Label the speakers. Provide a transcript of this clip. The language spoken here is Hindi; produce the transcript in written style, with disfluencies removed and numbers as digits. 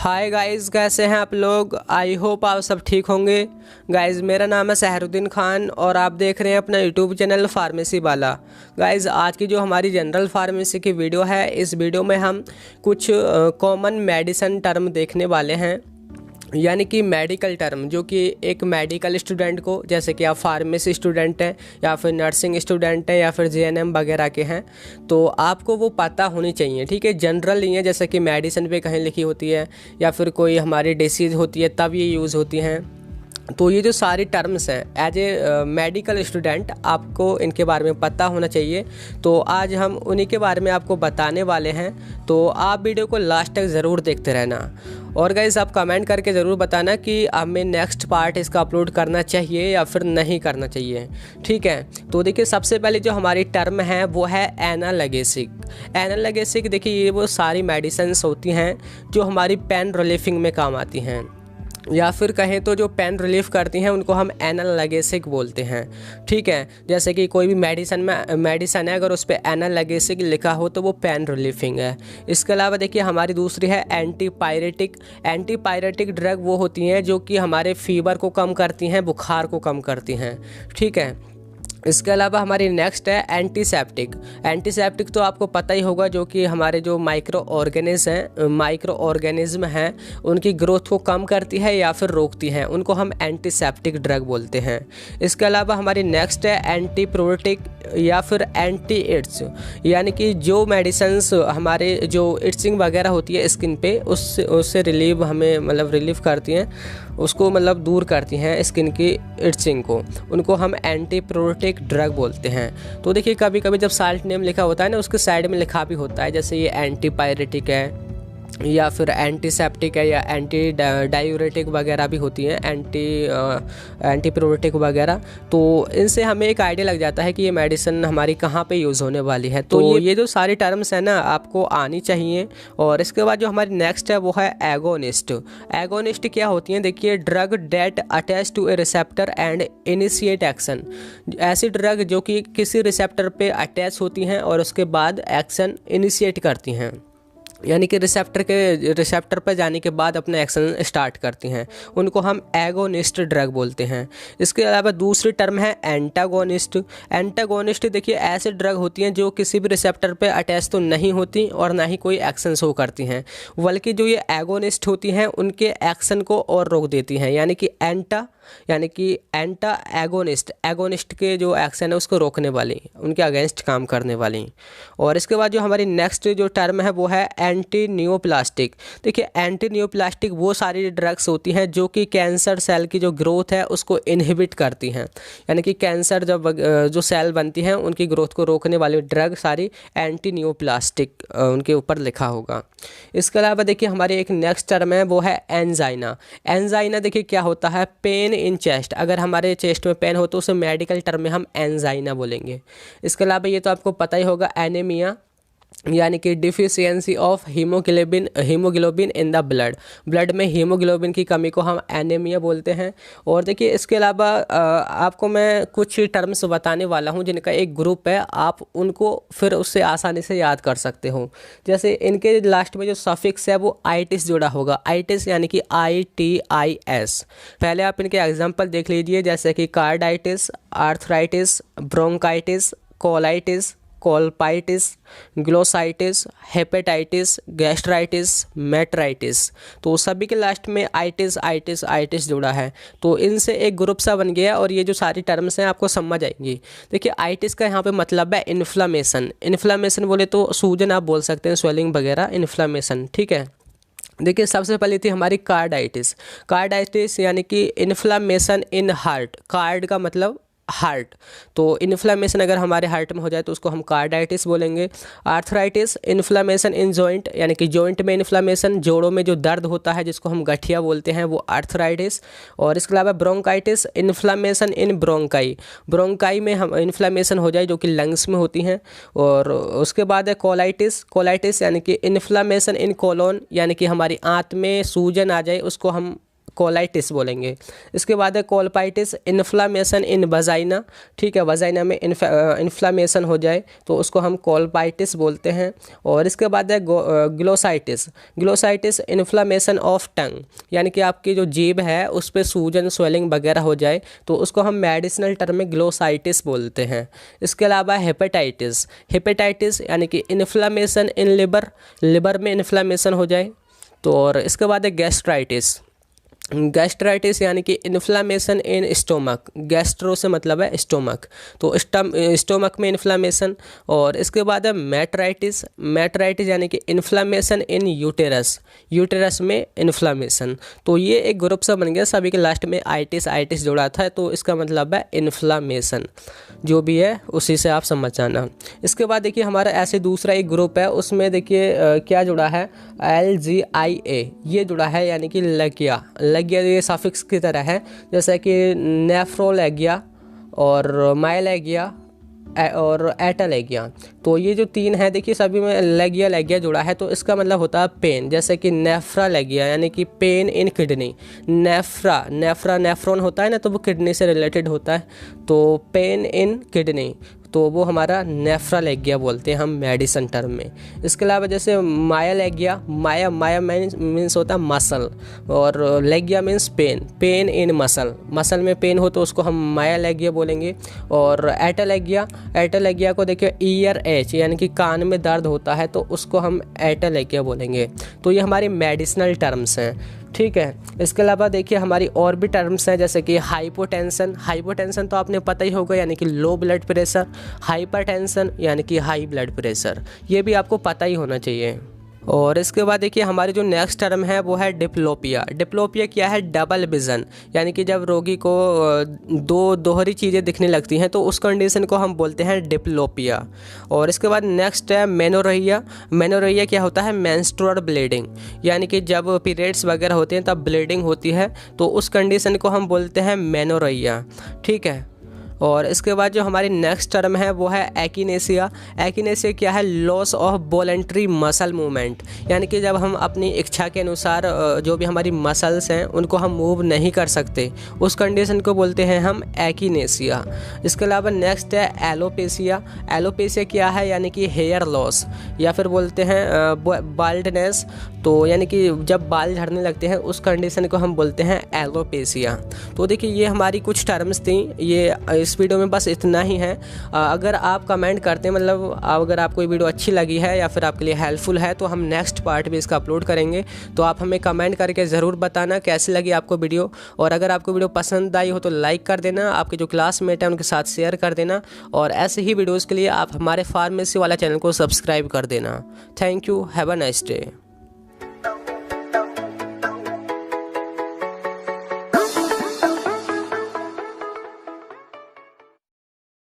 Speaker 1: हाय गाइस, कैसे हैं आप लोग। आई होप आप सब ठीक होंगे। गाइस, मेरा नाम है सहरुद्दीन खान और आप देख रहे हैं अपना यूट्यूब चैनल फार्मेसी वाला। गाइस, आज की जो हमारी जनरल फार्मेसी की वीडियो है, इस वीडियो में हम कुछ कॉमन मेडिसिन टर्म देखने वाले हैं, यानी कि मेडिकल टर्म जो कि एक मेडिकल स्टूडेंट को, जैसे कि आप फार्मेसी स्टूडेंट हैं या फिर नर्सिंग स्टूडेंट हैं या फिर जेएनएम वगैरह के हैं, तो आपको वो पता होनी चाहिए। ठीक है, जनरल नहीं है, जैसे कि मेडिसिन पे कहीं लिखी होती है या फिर कोई हमारी डिसीज़ होती है तब ये यूज़ होती हैं। तो ये जो सारी टर्म्स हैं, एज ए मेडिकल स्टूडेंट आपको इनके बारे में पता होना चाहिए। तो आज हम उन्हीं के बारे में आपको बताने वाले हैं, तो आप वीडियो को लास्ट तक ज़रूर देखते रहना। और गाइस, आप कमेंट करके ज़रूर बताना कि हमें नेक्स्ट पार्ट इसका अपलोड करना चाहिए या फिर नहीं करना चाहिए। ठीक है, तो देखिए सबसे पहले जो हमारी टर्म है वो है एनाल्जेसिक। एनाल्जेसिक देखिए, ये वो सारी मेडिसिन्स होती हैं जो हमारी पेन रिलीफिंग में काम आती हैं, या फिर कहें तो जो पेन रिलीफ करती हैं उनको हम एनाल्जेसिक बोलते हैं। ठीक है, जैसे कि कोई भी मेडिसिन है, अगर उस पर एनाल्जेसिक लिखा हो तो वो पेन रिलीफिंग है। इसके अलावा देखिए हमारी दूसरी है एंटीपायरेटिक। एंटीपायरेटिक ड्रग वो होती हैं जो कि हमारे फीवर को कम करती हैं, बुखार को कम करती हैं। ठीक है, इसके अलावा हमारी नेक्स्ट है एंटीसेप्टिक। एंटीसेप्टिक तो आपको पता ही होगा, जो कि हमारे जो माइक्रो ऑर्गेनिज्म हैं उनकी ग्रोथ को कम करती है या फिर रोकती हैं, उनको हम एंटीसेप्टिक ड्रग बोलते हैं। इसके अलावा हमारी नेक्स्ट है एंटीप्रोटिक या फिर एंटी इट्स, यानी कि जो मेडिसिन्स हमारे जो इट्सिंग वगैरह होती है स्किन पे, उससे रिलीव हमें रिलीव करती हैं, उसको दूर करती हैं स्किन की इट्सिंग को, उनको हम एंटीप्रोटिक ड्रग बोलते हैं। तो देखिए कभी कभी जब साल्ट नेम लिखा होता है ना, उसके साइड में लिखा भी होता है, जैसे ये एंटीपायरेटिक है या फिर एंटीसेप्टिक है या एंटी डायूरेटिक वगैरह भी होती हैं, एंटीप्रोटिक वगैरह। तो इनसे हमें एक आइडिया लग जाता है कि ये मेडिसिन हमारी कहाँ पे यूज़ होने वाली है। तो ये जो सारी टर्म्स हैं ना, आपको आनी चाहिए। और इसके बाद जो हमारी नेक्स्ट है वो है एगोनिस्ट। एगोनिस्ट क्या होती हैं? देखिए, drug that attach to a receptor and initiate action. ऐसी ड्रग जो कि किसी रिसेप्टर पे अटैच होती हैं और उसके बाद एक्शन इनिशिएट करती हैं, यानी कि रिसेप्टर पर जाने के बाद अपना एक्शन स्टार्ट करती हैं, उनको हम एगोनिस्ट ड्रग बोलते हैं। इसके अलावा दूसरी टर्म है एंटागोनिस्ट। एंटागोनिस्ट देखिए ऐसे ड्रग होती हैं जो किसी भी रिसेप्टर पर अटैच तो नहीं होती और ना ही कोई एक्शन शो करती हैं, बल्कि जो ये एगोनिस्ट होती हैं उनके एक्शन को और रोक देती हैं, यानी कि एंटा एगोनिस्ट, एगोनिस्ट के जो एक्शन है उसको रोकने वाली, उनके अगेंस्ट काम करने वाली। और इसके बाद जो हमारी नेक्स्ट जो टर्म है वो है एंटी नियोप्लास्टिक। देखिए, एंटी नियोप्लास्टिक वो सारी ड्रग्स होती हैं जो कि कैंसर सेल की जो ग्रोथ है उसको इनहिबिट करती हैं, यानी कि कैंसर जब जो सेल बनती हैं उनकी ग्रोथ को रोकने वाली ड्रग सारी एंटी नियोप्लास्टिक उनके ऊपर लिखा होगा। इसके अलावा देखिए हमारी एक नेक्स्ट टर्म है वो है एंजाइना। एंजाइना देखिए क्या होता है? Pain in chest. अगर हमारे चेस्ट में पेन हो तो उसे मेडिकल टर्म में हम एंजाइना बोलेंगे। इसके अलावा ये तो आपको पता ही होगा, एनीमिया, यानी कि deficiency of haemoglobin in the blood में हीमोग्लोबिन की कमी को हम एनीमिया बोलते हैं। और देखिए इसके अलावा आपको मैं कुछ टर्म्स बताने वाला हूं जिनका एक ग्रुप है, आप उनको फिर उससे आसानी से याद कर सकते हो। जैसे इनके लास्ट में जो सफिक्स है वो आइटिस जुड़ा होगा, आइटिस यानी कि ITIS। पहले आप इनके एग्जाम्पल देख लीजिए, जैसे कि carditis, arthritis, bronchitis, colitis, colpitis, glossitis, hepatitis, gastritis, metritis. तो सभी के लास्ट में आइटिस जुड़ा है, तो इनसे एक ग्रुप सा बन गया और ये जो सारी टर्म्स हैं आपको समझ आएंगी। देखिए, आइटिस का यहाँ पे मतलब है इन्फ्लामेशन। इन्फ्लामेशन बोले तो सूजन आप बोल सकते हैं, स्वेलिंग वगैरह, इन्फ्लामेशन। ठीक है, देखिए सबसे पहले थी हमारी कार्डाइटिस यानी कि इन्फ्लामेशन इन हार्ट। कार्ड का मतलब हार्ट, तो इन्फ्लामेशन अगर हमारे हार्ट में हो जाए तो उसको हम कार्डाइटिस बोलेंगे। आर्थराइटिस, इन्फ्लामेशन इन जॉइंट, यानी कि जॉइंट में इन्फ्लामेशन, जोड़ों में जो दर्द होता है जिसको हम गठिया बोलते हैं, वो आर्थराइटिस। और इसके अलावा ब्रोंकाइटिस, इन्फ्लामेशन इन ब्रोंकाई में हम इन्फ्लामेशन हो जाए जो कि लंग्स में होती हैं। और उसके बाद है कोलाइटिस यानी कि इन्फ्लामेशन इन कोलोन, यानी कि हमारी आंत में सूजन आ जाए, उसको हम कोलाइटिस बोलेंगे। इसके बाद है कोलपाइटिस, इन्फ्लामेशन इन वजाइना, ठीक है, वजाइना में इन्फ्लामेशन हो जाए तो उसको हम कोलपाइटिस बोलते हैं। और इसके बाद है glossitis, glossitis inflammation of tongue, यानी कि आपकी जो जीभ है उस पर सूजन स्वेलिंग वगैरह हो जाए तो उसको हम मेडिसिनल टर्म में ग्लोसाइटिस बोलते हैं। इसके अलावा हेपेटाइटिस, हेपेटाइटिस यानी कि इन्फ्लामेशन इन लिवर, लिवर में इन्फ्लामेशन हो जाए तो। और इसके बाद है गैस्ट्राइटिस, गैस्ट्राइटिस यानी कि इन्फ्लामेशन इन स्टोमक, गैस्ट्रो से मतलब है स्टोमक, तो स्टोमक में इन्फ्लामेशन। और इसके बाद है मैट्राइटिस, मैट्राइटिस यानी कि इन्फ्लामेशन इन यूटेरस, यूटेरस में इन्फ्लामेशन। तो ये एक ग्रुप सा बन गया, सभी के लास्ट में आइटिस आइटिस जोड़ा था तो इसका मतलब है इन्फ्लामेशन, जो भी है उसी से आप समझ जाना। इसके बाद देखिए हमारा ऐसे दूसरा एक ग्रुप है, उसमें देखिए क्या जुड़ा है, LGIA ये जुड़ा है, यानी कि लगिया, लगिया ये सफिक्स की तरह है, जैसे कि नेफ्रोलैगिया और माइलैगिया और एटालैगिया। तो ये जो तीन है देखिए सभी में लैगिया लैगिया जुड़ा है, तो इसका मतलब होता है पेन, जैसे कि नेफ्रालैगिया यानी कि pain in kidney, NEPRA NEPRA nephron होता है ना तो वो किडनी से रिलेटेड होता है, तो पेन इन किडनी तो वो हमारा नेफ्रालैगिया बोलते हैं हम मेडिसिन टर्म में। इसके अलावा जैसे मायालैगिया, माया माया मीन्स होता है मसल और algia means pain, pain in muscle, muscle में पेन हो तो उसको हम मायालैगिया बोलेंगे। और एटालैगिया, एटालैगिया को देखिए ईयर एच यानी कि कान में दर्द होता है तो उसको हम एटालैगिया बोलेंगे। तो ये हमारी मेडिसिनल टर्म्स हैं, ठीक है। इसके अलावा देखिए हमारी और भी टर्म्स हैं, जैसे कि हाइपोटेंशन, हाइपोटेंशन तो आपने पता ही होगा यानी कि लो ब्लड प्रेशर, हाइपरटेंशन यानी कि हाई ब्लड प्रेशर, ये भी आपको पता ही होना चाहिए। और इसके बाद देखिए हमारी जो नेक्स्ट टर्म है वो है डिप्लोपिया। डिप्लोपिया क्या है, डबल विज़न, यानी कि जब रोगी को दो दोहरी चीज़ें दिखने लगती हैं तो उस कंडीशन को हम बोलते हैं डिप्लोपिया। और इसके बाद नेक्स्ट है मेनोरहिया। मेनोरहिया क्या होता है, मेंस्ट्रुअल ब्लीडिंग, यानी कि जब पीरियड्स वगैरह होते हैं तब ब्लीडिंग होती है तो उस कंडीशन को हम बोलते हैं मेनोरहिया, ठीक है। और इसके बाद जो हमारी नेक्स्ट टर्म है वो है एकिनेसिया। एकिनेसिया क्या है, loss of voluntary muscle movement, यानी कि जब हम अपनी इच्छा के अनुसार जो भी हमारी मसल्स हैं उनको हम मूव नहीं कर सकते, उस कंडीशन को बोलते हैं हम एकिनेसिया। इसके अलावा नेक्स्ट है एलोपेसिया। एलोपेसिया क्या है, यानी कि हेयर लॉस या फिर बोलते हैं बाल्डनेस, तो यानी कि जब बाल झड़ने लगते हैं उस कंडीशन को हम बोलते हैं एलोपेसिया। तो देखिए ये हमारी कुछ टर्म्स थी, ये इस वीडियो में बस इतना ही है। अगर आप कमेंट करते हैं, मतलब अगर आपको ये वीडियो अच्छी लगी है या फिर आपके लिए हेल्पफुल है तो हम नेक्स्ट पार्ट भी इसका अपलोड करेंगे, तो आप हमें कमेंट करके ज़रूर बताना कैसी लगी आपको वीडियो। और अगर आपको वीडियो पसंद आई हो तो लाइक कर देना, आपके जो क्लासमेट हैं उनके साथ शेयर कर देना, और ऐसे ही वीडियोज़ के लिए आप हमारे फार्मेसी वाला चैनल को सब्सक्राइब कर देना। Thank you, have a nice day.